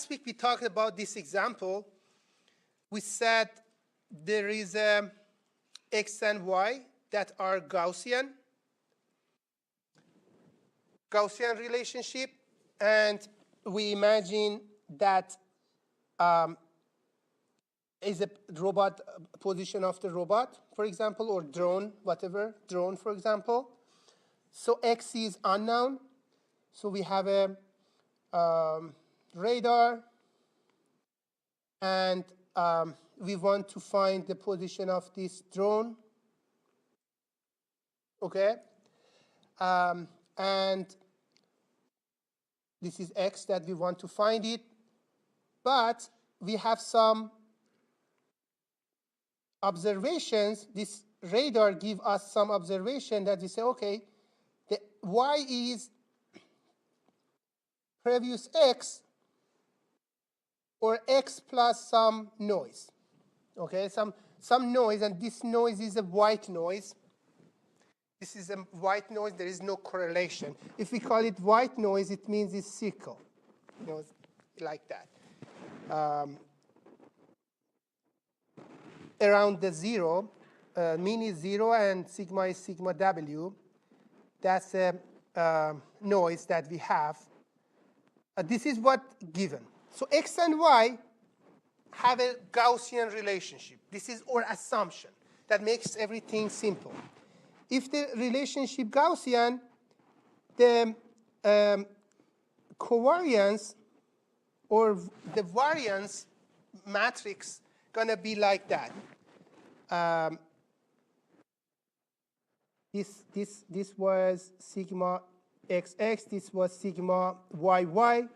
[SPEAKER 1] week we talked about this example. We said there is a x and y that are Gaussian relationship, and we imagine that is a robot position of the robot, for example, or drone, whatever, drone, for example. So x is unknown. So we have a radar, and we want to find the position of this drone. Okay? And this is x that we want to find it. But we have some observations. This radar gives us some observation that we say, okay, the y is previous x, or x plus some noise. Okay, some noise, and this noise is a white noise. This is a white noise. There is no correlation. If we call it white noise, it means it's circle, like that. Around the zero, mean is 0 and sigma is sigma w. That's a noise that we have. This is what given. So x and y have a Gaussian relationship. This is our assumption that makes everything simple. If the relationship Gaussian, the covariance or the variance matrix gonna be like that. This was sigma xx. This was sigma yy.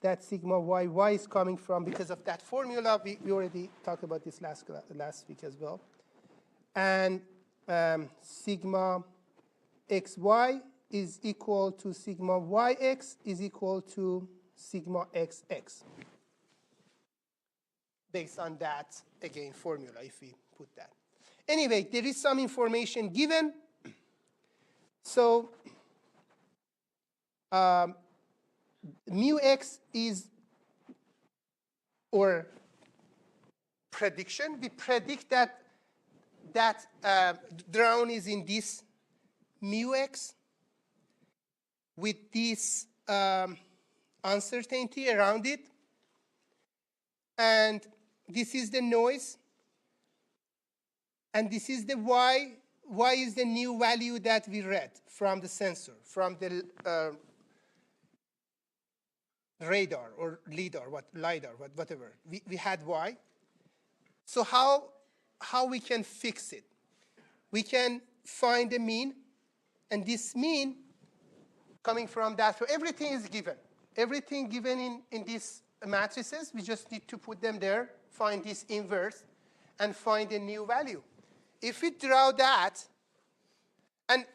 [SPEAKER 1] That sigma yy is coming from because of that formula. We already talked about this last week as well. And sigma xy is equal to sigma yx is equal to sigma xx. Based on that, again, formula, if we put that. Anyway, there is some information given. So mu x is our prediction. We predict that drone is in this mu x with this uncertainty around it. And this is the noise. And this is the y. Y is the new value that we read from the sensor, from the radar or lidar, whatever. We had y. So how we can fix it? We can find the mean, and this mean coming from that. So everything is given. Everything given in these matrices, we just need to put them there, find this inverse, and find a new value. If we draw that, and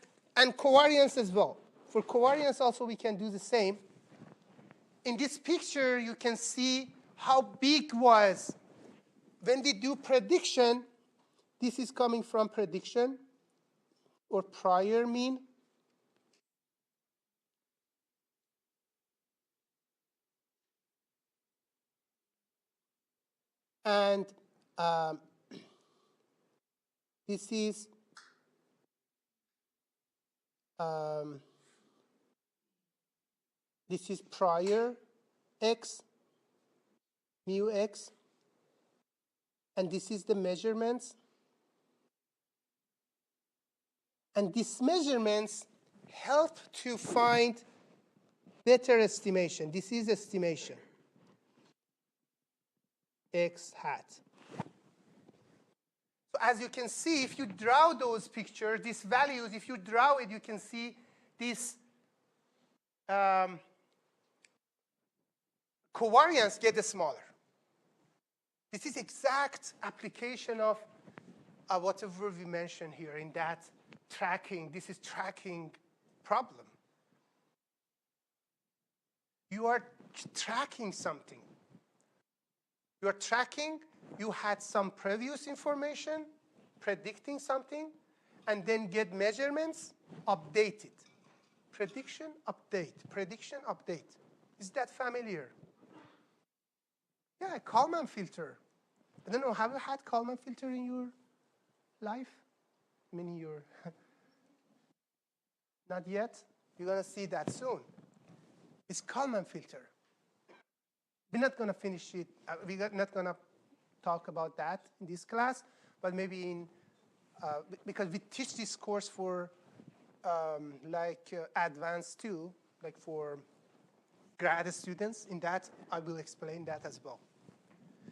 [SPEAKER 1] covariance as well. For covariance also we can do the same. In this picture, you can see how big was. When we do prediction, this is coming from prediction or prior mean. And this is prior x, mu x, and this is the measurements. And these measurements help to find better estimation. This is estimation, x hat. So as you can see, if you draw those pictures, these values, if you draw it, you can see this covariance get smaller. This is exact application of whatever we mentioned here in that tracking, this is tracking problem. You are tracking something. You are tracking, you had some previous information, predicting something, and then get measurements, update it. Prediction, update. Prediction, update. Is that familiar? Yeah, Kalman filter. I don't know, have you had Kalman filter in your life? Not yet? You're going to see that soon. It's Kalman filter. We're not going to finish it. We're not going to talk about that in this class, but maybe in, because we teach this course for advanced too, like for grad students. In that, I will explain that as well.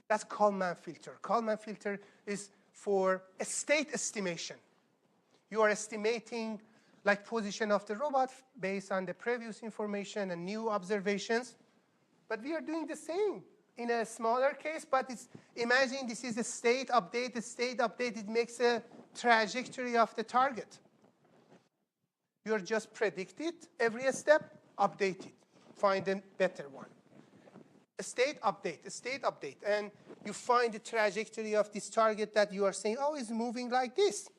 [SPEAKER 1] That's Kalman filter. Kalman filter is for a state estimation. You are estimating like position of the robot based on the previous information and new observations. But we are doing the same in a smaller case, but it's, imagine this is a state update. The state update, it makes a trajectory of the target. You're just predict it every step, update it, find a better one. A state update, and you find the trajectory of this target that you are saying, oh, it's moving like this.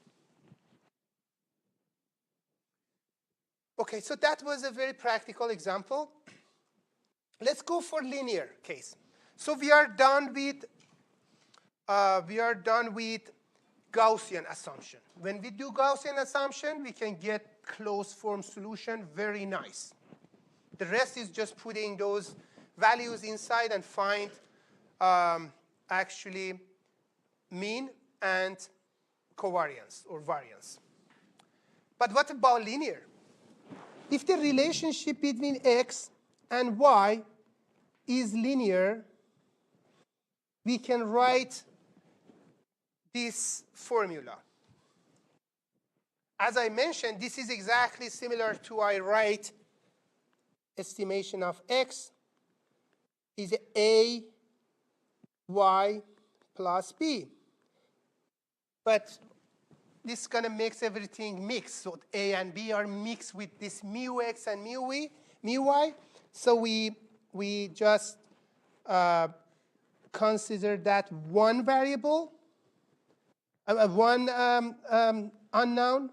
[SPEAKER 1] Okay, so that was a very practical example. Let's go for linear case. So we are done with Gaussian assumption. When we do Gaussian assumption, we can get closed form solution, very nice. The rest is just putting those values inside and find actually mean and covariance or variance. But what about linear? If the relationship between x and y is linear, we can write this formula. As I mentioned, this is exactly similar to I write estimation of x is a y plus b. But this kind of makes everything mixed. So a and b are mixed with this mu x and mu y. So we just consider that one variable, one unknown,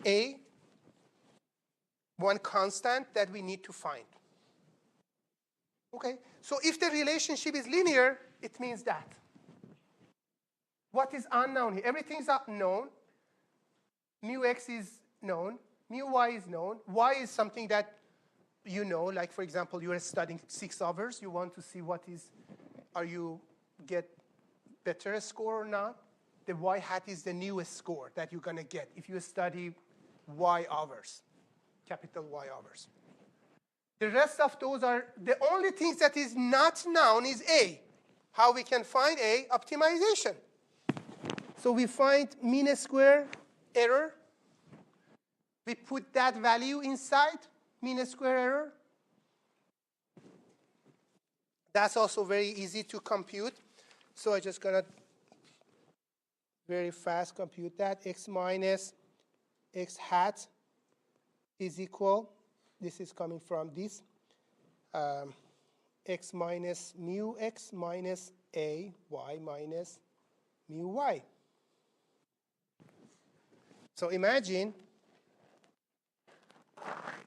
[SPEAKER 1] a, one constant that we need to find. Okay, so if the relationship is linear, it means that. What is unknown here? Everything is unknown. Mu x is known. Mu y is known. Y is something that you know, like for example, you are studying 6 hours. You want to see what is, are you get better score or not? The y hat is the newest score that you're going to get if you study y hours, capital Y hours. The rest of those are, the only things that is not known is A. How we can find A? Optimization. So we find mean square error. We put that value inside mean square error. That's also very easy to compute. So I'm just going to very fast compute that. X minus x hat is equal, this is coming from this, x minus mu x minus a y minus mu y. So imagine,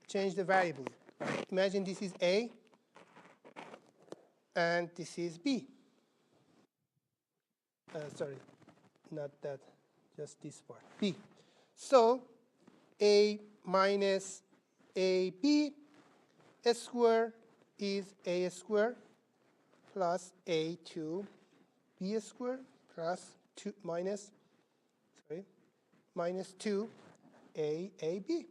[SPEAKER 1] change the variable. Imagine this is a, and this is b. Sorry, not that, just this part, b. So a minus ab square is a square plus a2 b square plus 2 minus 2 ab.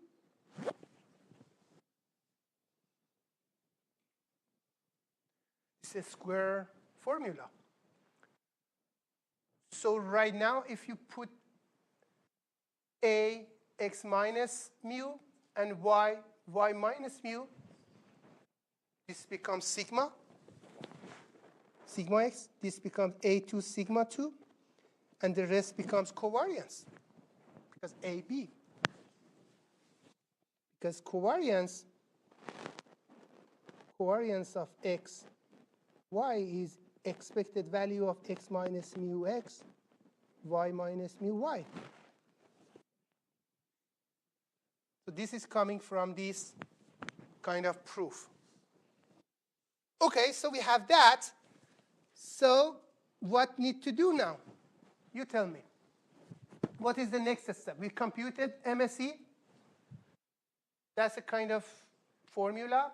[SPEAKER 1] It's a square formula. So right now, if you put a x minus mu and y minus mu, this becomes sigma x. This becomes a2 sigma 2. and the rest becomes covariance, because AB. Because covariance of x, y is expected value of x minus mu x, y minus mu y. So this is coming from this kind of proof. Okay, so we have that. So what need to do now? You tell me. What is the next step? We computed MSE. That's a kind of formula.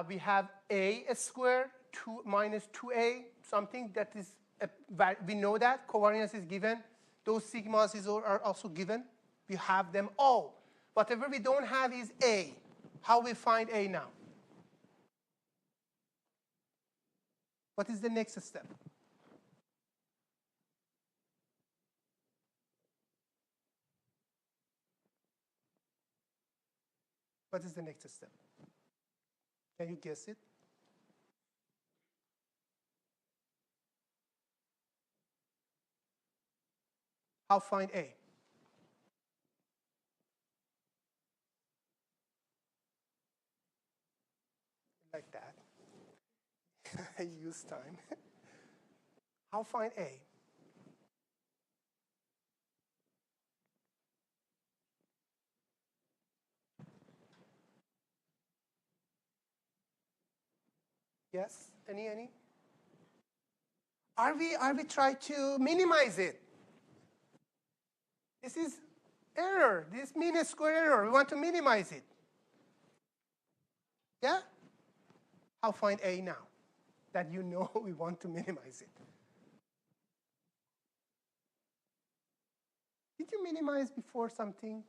[SPEAKER 1] We have a squared minus 2a, something that is, we know that. Covariance is given. Those sigmas are also given. We have them all. Whatever we don't have is a. How we find a now? What is the next step? What is the next step? Can you guess it? How find A? Like that. I use time. How find A? Yes? Any? Are we trying to minimize it? This is error. This mean square error. We want to minimize it. Yeah? How find A now? That you know we want to minimize it. Did you minimize before something?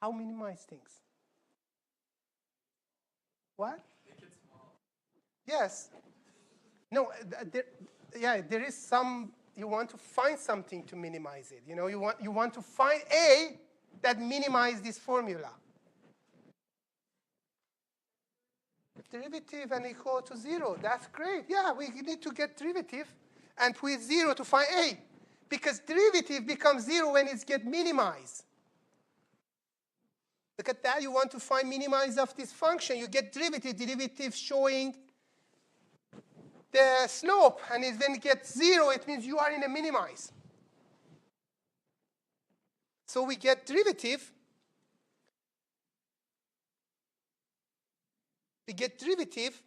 [SPEAKER 1] How minimize things? What?
[SPEAKER 2] Make it small.
[SPEAKER 1] Yes. No, there is some, you want to find something to minimize it. You know, you want to find A that minimizes this formula. Derivative and equal to 0. That's great. Yeah, we need to get derivative and put 0 to find A. Because derivative becomes 0 when it gets minimized. Look at that. You want to find minimize of this function. You get derivative showing the slope. And when it gets 0, it means you are in a minimize. So we get derivative. We get derivative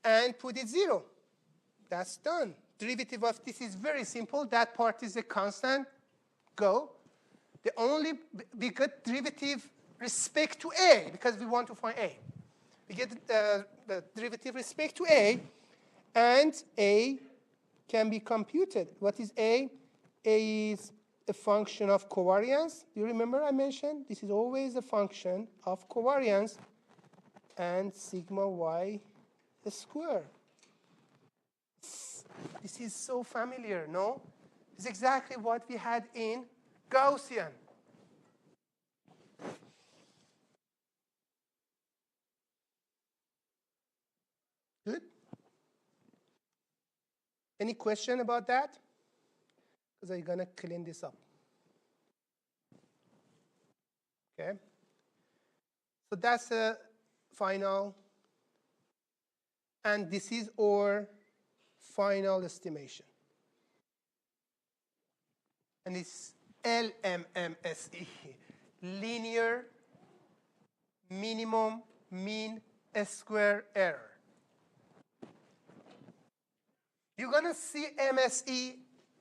[SPEAKER 1] and put it 0. That's done. Derivative of this is very simple. That part is a constant. Go. We get derivative respect to A because we want to find A. We get the derivative respect to A, and A can be computed. What is A? A is a function of covariance. Do you remember I mentioned? This is always a function of covariance and sigma y squared. This is so familiar, no? It's exactly what we had in Gaussian. Good? Any question about that? Because I'm going to clean this up. Okay? So that's a final. And this is our final estimation. And it's LMMSE, linear minimum mean square error. You're going to see MSE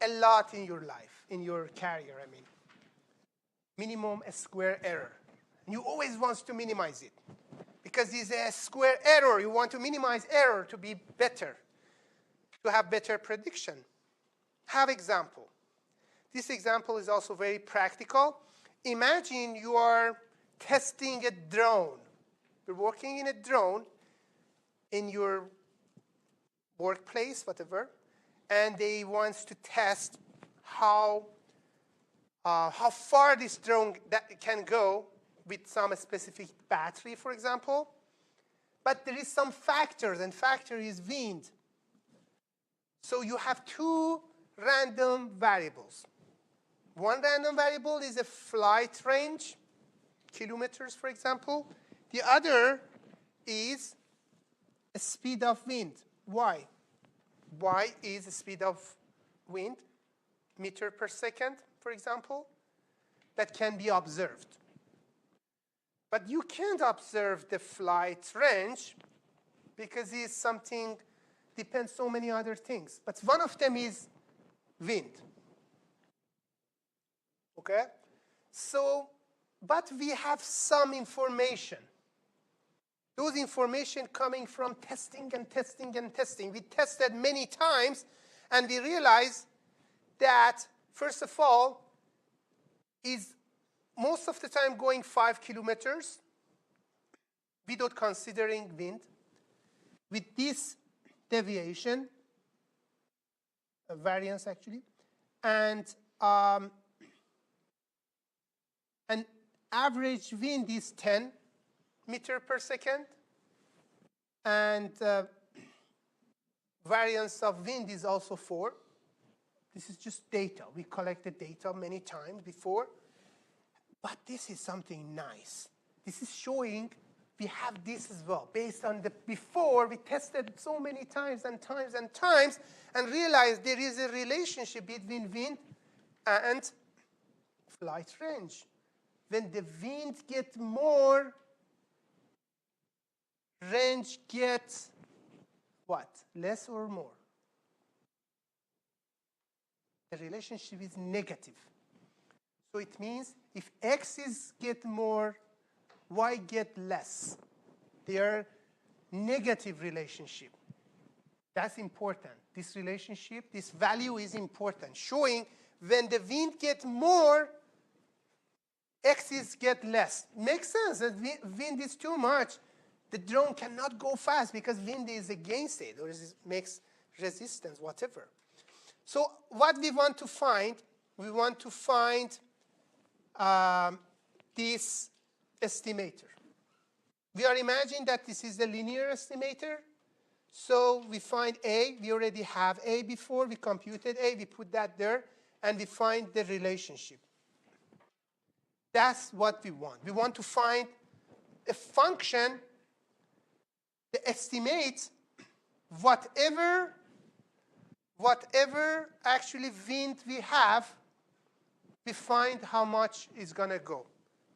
[SPEAKER 1] a lot in your life, in your career, I mean. Minimum square error. And you always want to minimize it. Because it's a square error. You want to minimize error to be better, to have better prediction. Have example. This example is also very practical. Imagine you are testing a drone. You're working in a drone in your workplace, whatever, and they want to test how far this drone can go with some specific battery, for example. But there is some factors, and factor is wind. So you have two random variables. One random variable is a flight range, kilometers, for example. The other is a speed of wind, y. Y is the speed of wind, meter per second, for example, that can be observed. But you can't observe the flight range because it's something, depends so many other things. But one of them is wind. Okay? So, but we have some information. Those information coming from testing and testing and testing. We tested many times, and we realized that, first of all, is most of the time going 5 kilometers without considering wind. With this deviation, variance actually, and an average wind is 10 meter per second, and variance of wind is also 4. This is just data. We collected data many times before. But this is something nice. This is showing we have this as well. Based on the before, we tested so many times and times and times and realized there is a relationship between wind and flight range. When the wind gets more, range gets what? Less or more? The relationship is negative. So it means if x is get more, y get less. They are negative relationship. That's important. This relationship, this value is important, showing when the wind get more, x is get less. Makes sense that wind is too much. The drone cannot go fast because wind is against it, or it makes resistance, whatever. So what we want to find, we want to find this estimator. We are imagining that this is the linear estimator. So we find A. We already have A before. We computed A. We put that there. And we find the relationship. That's what we want. We want to find a function that estimates whatever actually wind we have, we find how much is going to go.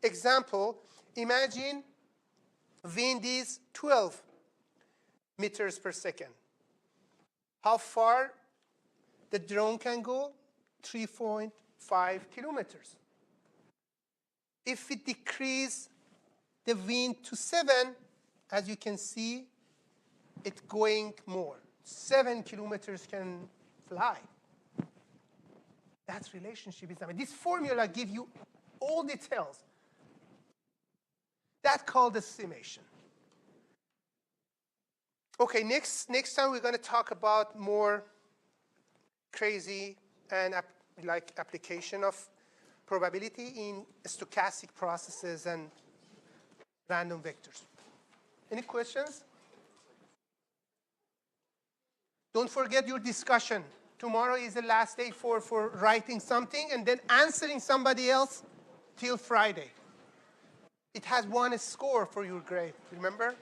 [SPEAKER 1] Example, imagine wind is 12 meters per second. How far the drone can go? 3.5 kilometers. If we decrease the wind to 7, as you can see, it's going more. 7 kilometers can fly. That relationship is, this formula gives you all details. That's called estimation. Okay, next time we're going to talk about more crazy and application of probability in stochastic processes and random vectors. Any questions? Don't forget your discussion. Tomorrow is the last day for writing something and then answering somebody else till Friday. It has 1 score for your grade, remember?